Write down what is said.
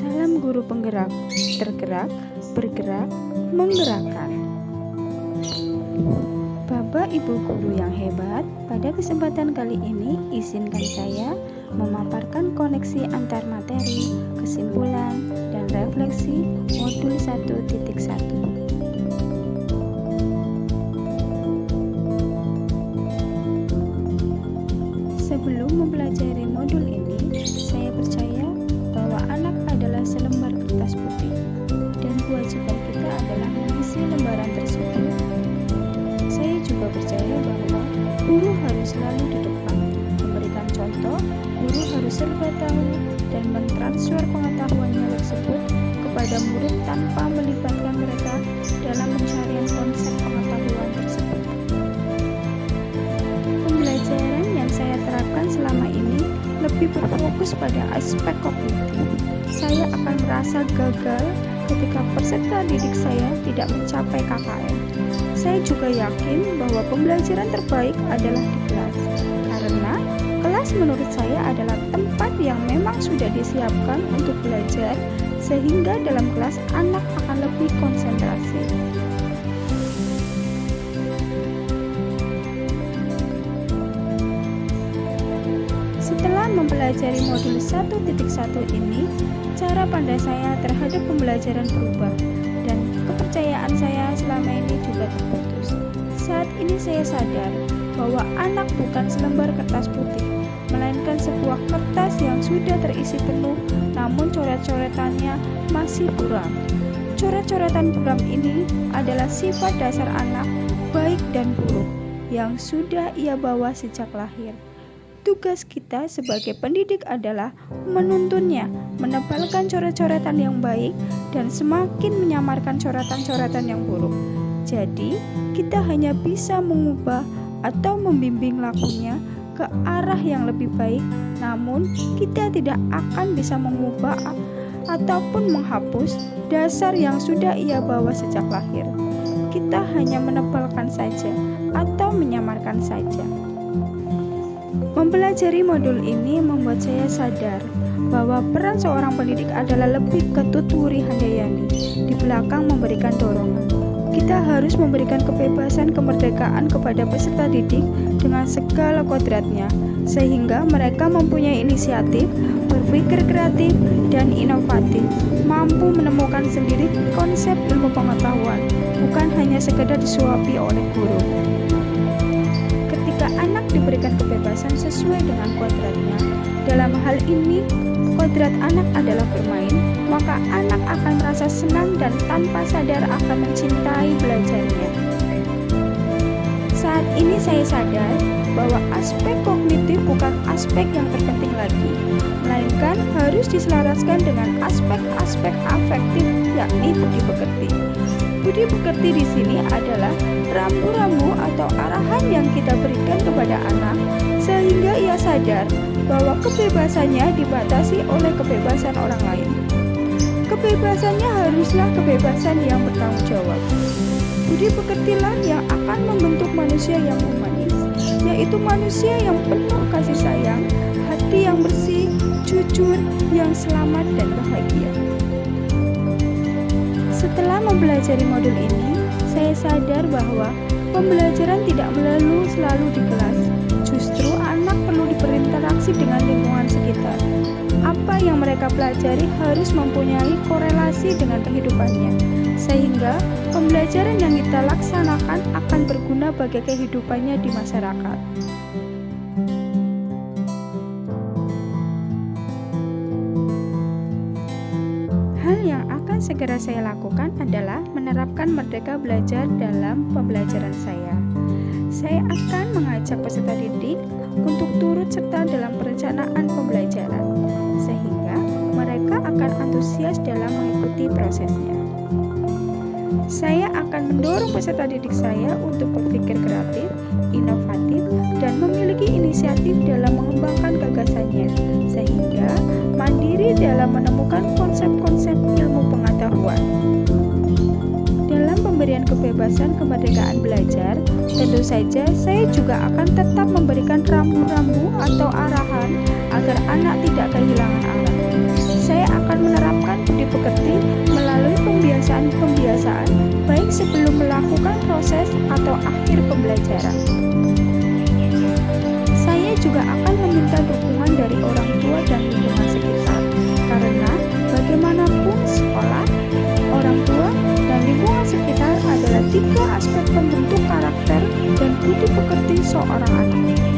Salam guru penggerak, tergerak, bergerak, menggerakkan. Bapak Ibu guru yang hebat, pada kesempatan kali ini izinkan saya memaparkan koneksi antar materi, kesimpulan, dan refleksi modul 1.1. Sebelum mempelajari modul ini, saya percaya bahwa anak adalah selembar kertas putih dan kewajiban kita adalah mengisi lembaran tersebut. Saya juga percaya bahwa guru harus selalu di depan, memberikan contoh, guru harus serba tahu dan mentransfer pengetahuannya tersebut kepada murid tanpa melibatkan mereka dalam pencarian konsep pengetahuan tersebut. Pembelajaran yang saya terapkan selama ini lebih berfokus pada aspek kognitif. Saya akan merasa gagal ketika peserta didik saya tidak mencapai KKM. Saya juga yakin bahwa pembelajaran terbaik adalah di kelas, karena kelas menurut saya adalah tempat yang memang sudah disiapkan untuk belajar, sehingga dalam kelas anak akan lebih konsentrasi. Setelah mempelajari modul 1.1 ini, cara pandang saya terhadap pembelajaran berubah dan kepercayaan saya selama ini juga terputus. Saat ini saya sadar bahwa anak bukan selembar kertas putih, melainkan sebuah kertas yang sudah terisi penuh, namun coret-coretannya masih buram. Coret-coretan buram ini adalah sifat dasar anak, baik dan buruk, yang sudah ia bawa sejak lahir. Tugas kita sebagai pendidik adalah menuntunnya, menebalkan coret-coretan yang baik dan semakin menyamarkan coretan-coretan yang buruk. Jadi, kita hanya bisa mengubah atau membimbing lakunya ke arah yang lebih baik, namun kita tidak akan bisa mengubah ataupun menghapus dasar yang sudah ia bawa sejak lahir. Kita hanya menebalkan saja atau menyamarkan saja. Mempelajari modul ini membuat saya sadar bahwa peran seorang pendidik adalah lebih ke Tutwuri Handayani, di belakang memberikan dorongan. Kita harus memberikan kebebasan kemerdekaan kepada peserta didik dengan segala kodratnya, sehingga mereka mempunyai inisiatif, berpikir kreatif dan inovatif, mampu menemukan sendiri konsep ilmu pengetahuan, bukan hanya sekedar disuapi oleh guru. Ketika anak diberikan kebebasan sesuai dengan kodratnya, dalam hal ini kodrat anak adalah bermain, maka anak akan merasa senang dan tanpa sadar akan mencintai belajarnya. Saat ini saya sadar bahwa aspek kognitif bukan aspek yang terpenting lagi, melainkan harus diselaraskan dengan aspek-aspek afektif, yakni budi pekerti. Budi pekerti di sini adalah rambu-rambu atau arahan yang kita berikan kepada anak sehingga ia sadar bahwa kebebasannya dibatasi oleh kebebasan orang lain. Kebebasannya haruslah kebebasan yang bertanggung jawab. Budi pekertilah yang akan membentuk manusia yang humanis, yaitu manusia yang penuh kasih sayang, hati yang bersih, jujur, yang selamat dan bahagia. Setelah mempelajari modul ini, saya sadar bahwa pembelajaran tidak melulu selalu di kelas. Justru anak perlu berinteraksi dengan lingkungan sekitar. Apa yang mereka pelajari harus mempunyai korelasi dengan kehidupannya, sehingga pembelajaran yang kita laksanakan akan berguna bagi kehidupannya di masyarakat. Hal yang akan segera saya lakukan adalah menerapkan merdeka belajar dalam pembelajaran saya. Saya akan mengajak peserta didik untuk turut serta dalam perencanaan pembelajaran, sehingga mereka akan antusias dalam mengikuti prosesnya. Saya akan mendorong peserta didik saya untuk berpikir kreatif, inovatif, dan memiliki inisiatif dalam mengembangkan gagasannya, sehingga mandiri dalam menemukan konsep-konsep ilmu pengetahuan. Dalam pemberian kebebasan kemerdekaan belajar, tentu saja saya juga akan tetap memberikan rambu-rambu atau arahan agar anak tidak kehilangan arah. Saya akan menerapkan melakukan proses atau akhir pembelajaran. Saya juga akan meminta dukungan dari orang tua dan lingkungan sekitar, karena bagaimanapun sekolah, orang tua, dan lingkungan sekitar adalah tiga aspek pembentuk karakter dan budi pekerti seorang anak.